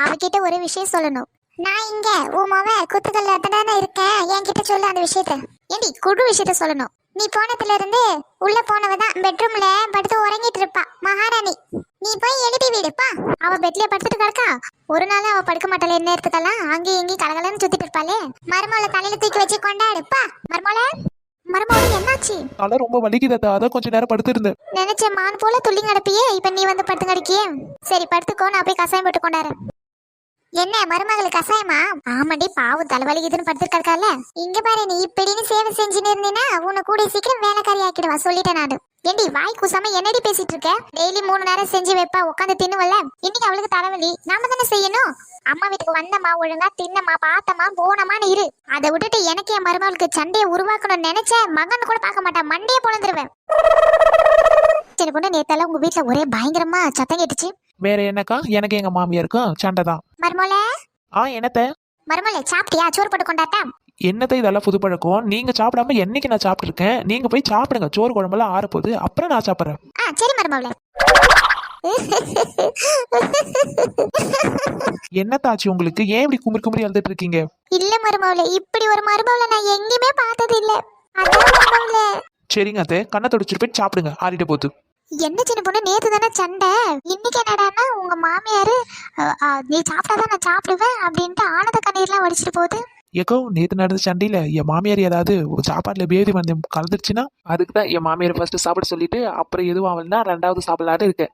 அவகிட்ட ஒரு விஷயம் சொல்லணும். நான் இங்க உன் மவ குத்துக்கல்ல தானே இருக்கேன், என்கிட்ட சொல்லு அந்த விஷயத்த. ஏண்டி குடு விஷயத்த சொல்லணும். நீ போனதுல இருந்து உள்ள போனவதான் பெட்ரூம்ல படுத்து உறங்கிட்டு இருப்பா மகாராணி. நீ போய் எழுப்பி விடுப்பா. அவ பெட்ல படுத்துட்டு கிடக்கா. ஒரு நாள் அவ படுக்க மாட்டாளே நேரத்துக்கெல்லாம் அங்கேயும் இங்கேயும் கலகலன்னு சுத்திட்டு இருப்பாளே. மருமோளை தலையில தூக்கி வச்சு கொண்டாடுப்பா. மருமோளை மருமோளை என்னாச்சு? தலை ரொம்ப வலிக்குதா, அதான் கொஞ்ச நேரம் படுத்திருந்தேன். நினைச்ச மான் போல துள்ளி கிடப்பியே, இப்ப நீ வந்து படுத்து கிடக்கியே. சரி படுத்துக்கோ, நான் போய் கசாயம் போட்டு கொண்டாடுறேன். என்ன மருமகளுக்கு கசாயமா? ஆமாடி, பாவு தலைவலிக்குதுன்னு படுத்துருக்கால. இங்க பாரு, நீ இப்படின்னு சேவை செஞ்சுன்னு இருந்தீன்னா உன்னை கூட சீக்கிரம் வேலைக்காரி ஆக்கிடுவா, சொல்லிட்டேன் நானு. ஏண்டி வாய் கூசாம என்னடி பேசிட்டு இருக்க? டெய்லி 3 நேரம் செஞ்சு வைப்பா, உட்காந்து தின்னுவல்ல. இன்னைக்கு அவளுக்கு தலைவலி, நாம தானே செய்யணும். அம்மா வீட்டுக்கு வந்தம்மா, ஒழுங்கா தின்னம்மா, பார்த்தம்மா, போனமான்னு இரு. அதை விட்டுட்டு எனக்கு என் மருமகளுக்கு சண்டையை உருவாக்கணும்னு நினைச்ச மகன் கூட பார்க்க மாட்டான், மண்டையை பொழந்துருவேன். சரி பொண்ணு, நேத்தால உங்க வீட்டுல ஒரே பயங்கரமா சத்தம் கேட்டுச்சு. வேற என்னக்கா? எனக்கு எங்க மாமியாருக்கும் சண்டை தான். மருமோள என்னத்த? மருமோள சாப்பிட்டியா? சோறு போட்டு கொண்டாட்டா? என்னத்த இதெல்லாம் புது பழக்கம்? நீங்க சாப்பிடாம என்னைக்கு நான் சாப்பிட்டுருக்கேன்? நீங்க போய் சாப்பிடுங்க, சோறு குழம்பெல்லாம் ஆறப்போகுது, அப்புறம் நான் சாப்பிட்றேன். சரி மருமோள. என்னத்தாச்சு உங்களுக்கு? ஏன் இப்படி குமுறி குமுறி அழுதுட்டு இருக்கீங்க? இல்ல மருமோள, இப்படி ஒரு மருமோள நான் எங்கேயுமே பார்த்தது இல்ல. அதான் மருமோள. சரிங்க அத்தை, கண்ணை தொடச்சிட்டு போய் சாப்பிடுங்க, ஆறிட்ட போகுது. என்ன சின்ன பொண்ணு, நேத்து தானே சண்டை, இன்னைக்கு என்னடான்னா உங்க மாமியாரு நீ சாப்பிட்டாதான் நான் சாப்பிடுவேன் அப்படின்ட்டு ஆனந்த கண்ணீர்லாம் வடிச்சிட்டு போகுது. ஏக்கோ, நேத்து நடந்த சண்டையில என் மாமியார் ஏதாவது சாப்பாட்டுல பேதி வந்து கலந்துருச்சுன்னா அதுக்கு தான் என் மாமியார் ஃபர்ஸ்ட் சாப்பிட சொல்லிட்டு அப்புறம் எதுவும் ஆகலன்னா 2வது சாப்பிடலான்னு இருக்கேன்.